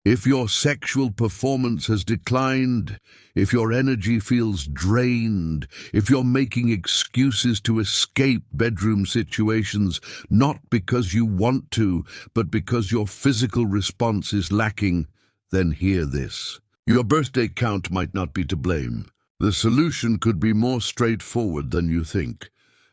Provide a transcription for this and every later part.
If your sexual performance has declined, if your energy feels drained, if you're making excuses to escape bedroom situations, not because you want to, but because your physical response is lacking, then hear this. Your birthday count might not be to blame. The solution could be more straightforward than you think.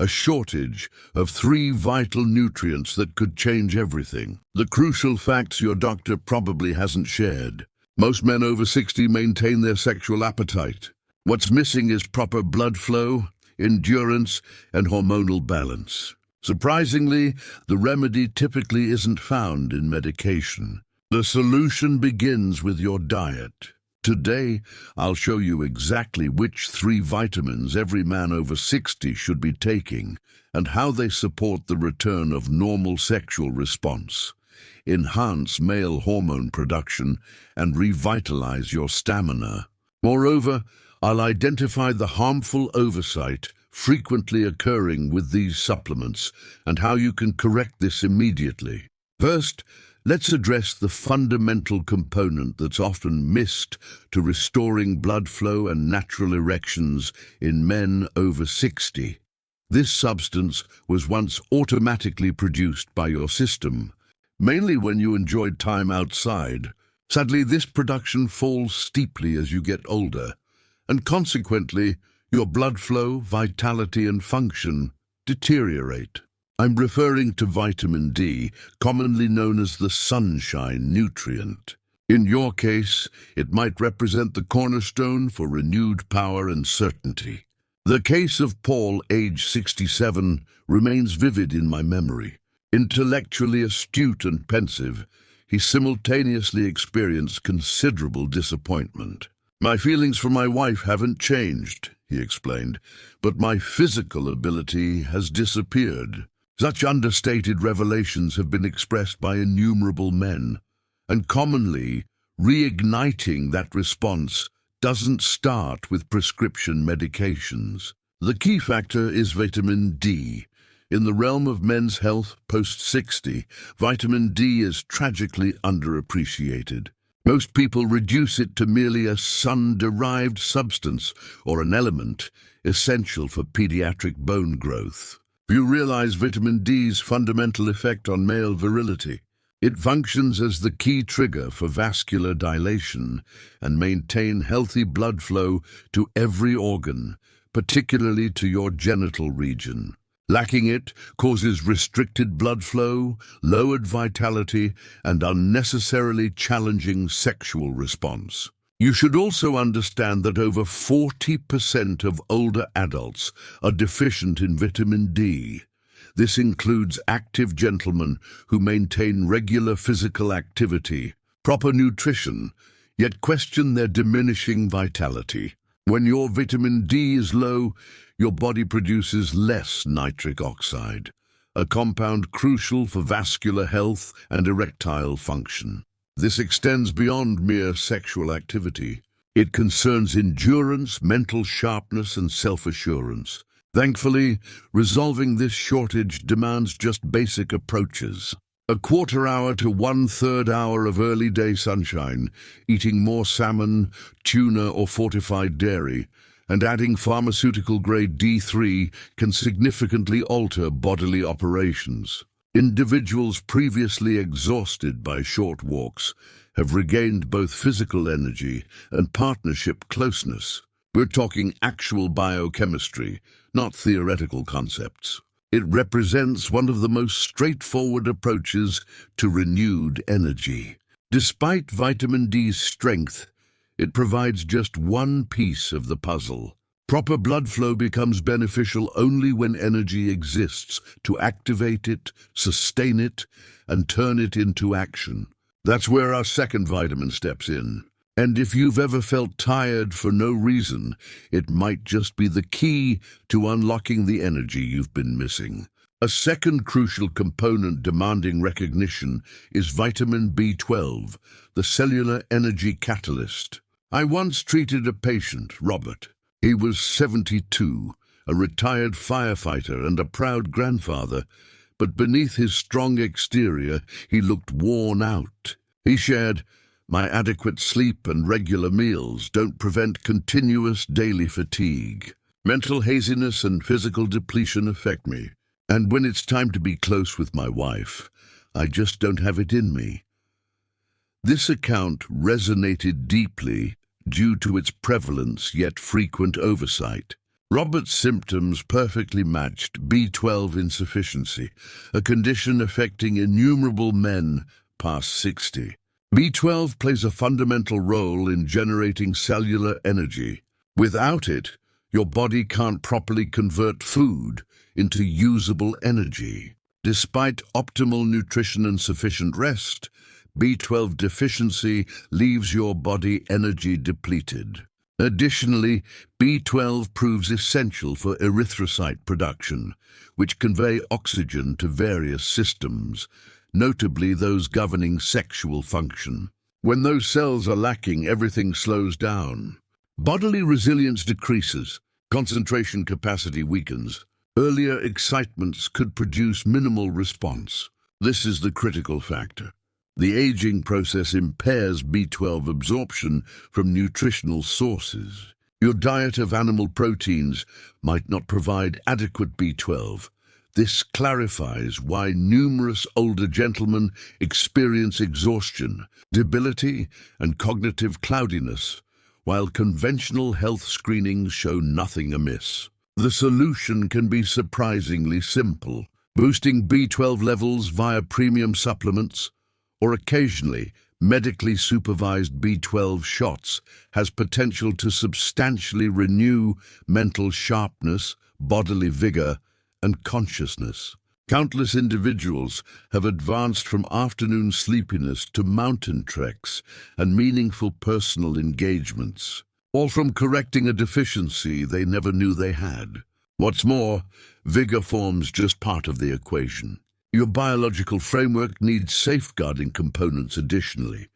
A shortage of 3 vital nutrients that could change everything. The crucial facts your doctor probably hasn't shared. Most men over 60 maintain their sexual appetite. What's missing is proper blood flow, endurance, and hormonal balance. Surprisingly, the remedy typically isn't found in medication. The solution begins with your diet. Today, I'll show you exactly which 3 vitamins every man over 60 should be taking and how they support the return of normal sexual response, enhance male hormone production, and revitalize your stamina. Moreover, I'll identify the harmful oversight frequently occurring with these supplements and how you can correct this immediately. First, let's address the fundamental component that's often missed to restoring blood flow and natural erections in men over 60. This substance was once automatically produced by your system, mainly when you enjoyed time outside. Sadly, this production falls steeply as you get older, and consequently, your blood flow, vitality, and function deteriorate. I'm referring to vitamin D, commonly known as the sunshine nutrient. In your case, it might represent the cornerstone for renewed power and certainty. The case of Paul, age 67, remains vivid in my memory. Intellectually astute and pensive, he simultaneously experienced considerable disappointment. "My feelings for my wife haven't changed," he explained, "but my physical ability has disappeared." Such understated revelations have been expressed by innumerable men, and commonly, reigniting that response doesn't start with prescription medications. The key factor is vitamin D. In the realm of men's health post-60, vitamin D is tragically underappreciated. Most people reduce it to merely a sun-derived substance or an element essential for pediatric bone growth. You realize vitamin D's fundamental effect on male virility. It functions as the key trigger for vascular dilation and maintain healthy blood flow to every organ, particularly to your genital region. Lacking it causes restricted blood flow, lowered vitality, and unnecessarily challenging sexual response. You should also understand that over 40% of older adults are deficient in vitamin D. This includes active gentlemen who maintain regular physical activity, proper nutrition, yet question their diminishing vitality. When your vitamin D is low, your body produces less nitric oxide, a compound crucial for vascular health and erectile function. This extends beyond mere sexual activity. It concerns endurance, mental sharpness, and self-assurance. Thankfully, resolving this shortage demands just basic approaches. A quarter hour to 1/3 hour of early day sunshine, eating more salmon, tuna, or fortified dairy, and adding pharmaceutical-grade D3 can significantly alter bodily operations. Individuals previously exhausted by short walks have regained both physical energy and partnership closeness. We're talking actual biochemistry, not theoretical concepts. It represents one of the most straightforward approaches to renewed energy. Despite vitamin D's strength, it provides just one piece of the puzzle. Proper blood flow becomes beneficial only when energy exists to activate it, sustain it, and turn it into action. That's where our second vitamin steps in. And if you've ever felt tired for no reason, it might just be the key to unlocking the energy you've been missing. A second crucial component demanding recognition is vitamin B12, the cellular energy catalyst. I once treated a patient, Robert. He was 72, a retired firefighter and a proud grandfather, but beneath his strong exterior, he looked worn out. He shared, My adequate sleep and regular meals don't prevent continuous daily fatigue. Mental haziness and physical depletion affect me. And when it's time to be close with my wife, I just don't have it in me. This account resonated deeply due to its prevalence yet frequent oversight. Robert's symptoms perfectly matched B12 insufficiency, a condition affecting innumerable men past 60. B12 plays a fundamental role in generating cellular energy. Without it, your body can't properly convert food into usable energy. Despite optimal nutrition and sufficient rest, B12 deficiency leaves your body energy depleted. Additionally, B12 proves essential for erythrocyte production, which convey oxygen to various systems, notably those governing sexual function. When those cells are lacking, everything slows down. Bodily resilience decreases, concentration capacity weakens. Earlier excitements could produce minimal response. This is the critical factor. The aging process impairs B12 absorption from nutritional sources. Your diet of animal proteins might not provide adequate B12. This clarifies why numerous older gentlemen experience exhaustion, debility, and cognitive cloudiness, while conventional health screenings show nothing amiss. The solution can be surprisingly simple: boosting B12 levels via premium supplements, or occasionally medically supervised B12 shots, has potential to substantially renew mental sharpness, bodily vigor, and consciousness. Countless individuals have advanced from afternoon sleepiness to mountain treks and meaningful personal engagements, all from correcting a deficiency they never knew they had. What's more, vigor forms just part of the equation. Your biological framework needs safeguarding components additionally: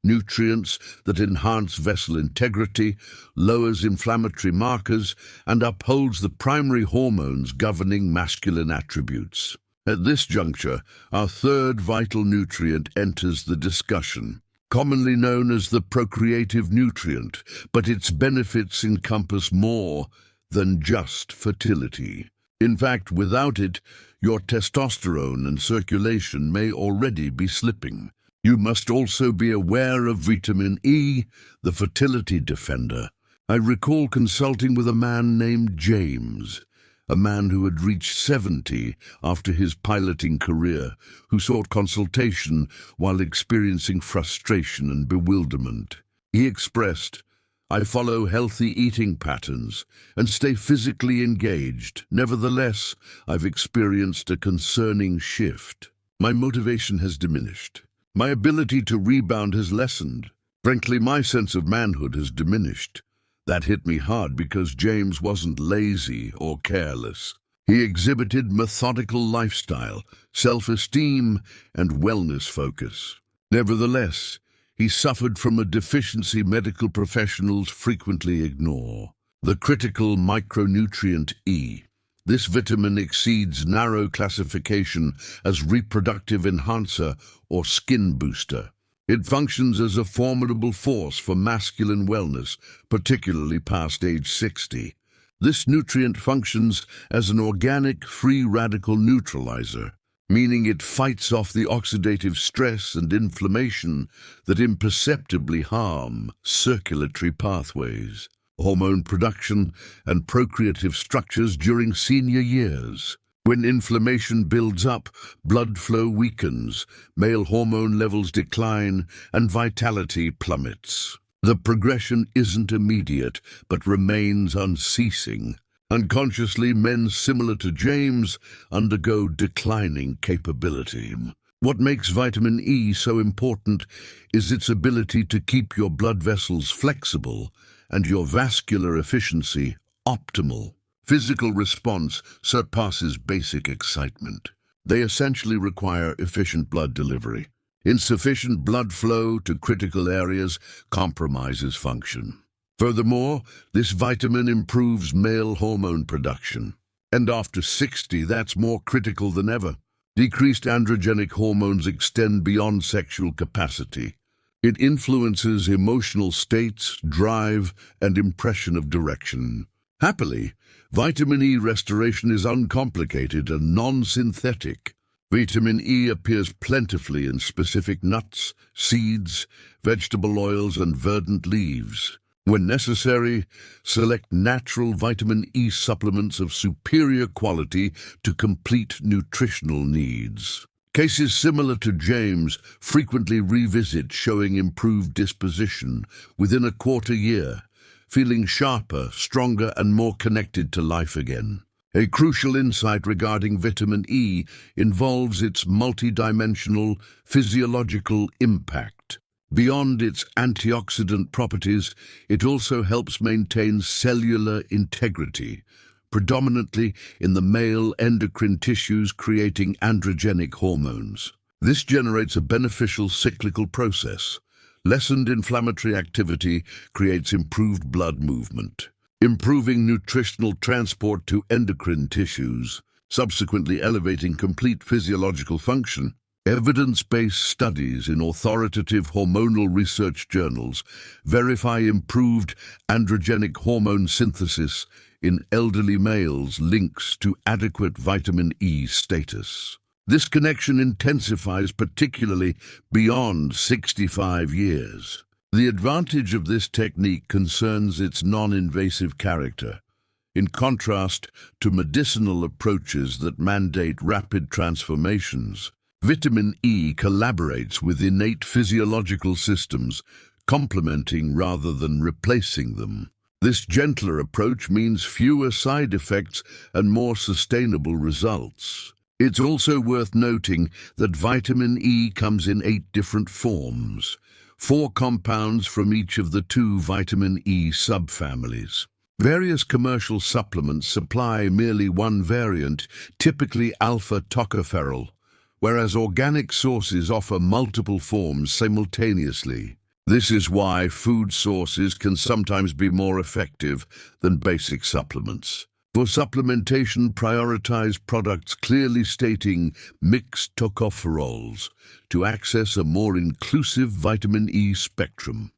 nutrients that enhance vessel integrity, lowers inflammatory markers, and upholds the primary hormones governing masculine attributes. At this juncture, our third vital nutrient enters the discussion. Commonly known as the procreative nutrient, but its benefits encompass more than just fertility. In fact, without it, your testosterone and circulation may already be slipping. You must also be aware of vitamin E, the fertility defender. I recall consulting with a man named James, a man who had reached 70 after his piloting career, who sought consultation while experiencing frustration and bewilderment. He expressed, "I follow healthy eating patterns and stay physically engaged. Nevertheless, I've experienced a concerning shift. My motivation has diminished. My ability to rebound has lessened. Frankly, my sense of manhood has diminished." That hit me hard because James wasn't lazy or careless. He exhibited methodical lifestyle, self-esteem, and wellness focus. Nevertheless, he suffered from a deficiency medical professionals frequently ignore: the critical micronutrient E. This vitamin exceeds narrow classification as reproductive enhancer or skin booster. It functions as a formidable force for masculine wellness, particularly past age 60. This nutrient functions as an organic free radical neutralizer, meaning it fights off the oxidative stress and inflammation that imperceptibly harm circulatory pathways, hormone production, and procreative structures during senior years. When inflammation builds up, blood flow weakens, male hormone levels decline, and vitality plummets. The progression isn't immediate, but remains unceasing. Unconsciously, men similar to James undergo declining capability. What makes vitamin E so important is its ability to keep your blood vessels flexible and your vascular efficiency optimal. Physical response surpasses basic excitement. They essentially require efficient blood delivery. Insufficient blood flow to critical areas compromises function. Furthermore, this vitamin improves male hormone production. And after 60, that's more critical than ever. Decreased androgenic hormones extend beyond sexual capacity. It influences emotional states, drive, and impression of direction. Happily, vitamin E restoration is uncomplicated and non-synthetic. Vitamin E appears plentifully in specific nuts, seeds, vegetable oils, and verdant leaves. When necessary, select natural vitamin E supplements of superior quality to complete nutritional needs. Cases similar to James frequently revisit showing improved disposition within a quarter year, feeling sharper, stronger, and more connected to life again. A crucial insight regarding vitamin E involves its multidimensional physiological impact. Beyond its antioxidant properties, it also helps maintain cellular integrity, predominantly in the male endocrine tissues, creating androgenic hormones. This generates a beneficial cyclical process. Lessened inflammatory activity creates improved blood movement, improving nutritional transport to endocrine tissues, subsequently elevating complete physiological function. Evidence-based studies in authoritative hormonal research journals verify improved androgenic hormone synthesis in elderly males links to adequate vitamin E status. This connection intensifies particularly beyond 65 years. The advantage of this technique concerns its non-invasive character. In contrast to medicinal approaches that mandate rapid transformations, vitamin E collaborates with innate physiological systems, complementing rather than replacing them. This gentler approach means fewer side effects and more sustainable results. It's also worth noting that vitamin E comes in 8 different forms, 4 compounds from each of the 2 vitamin E subfamilies. Various commercial supplements supply merely one variant, typically alpha-tocopherol, whereas organic sources offer multiple forms simultaneously. This is why food sources can sometimes be more effective than basic supplements. For supplementation, prioritize products clearly stating mixed tocopherols to access a more inclusive vitamin E spectrum.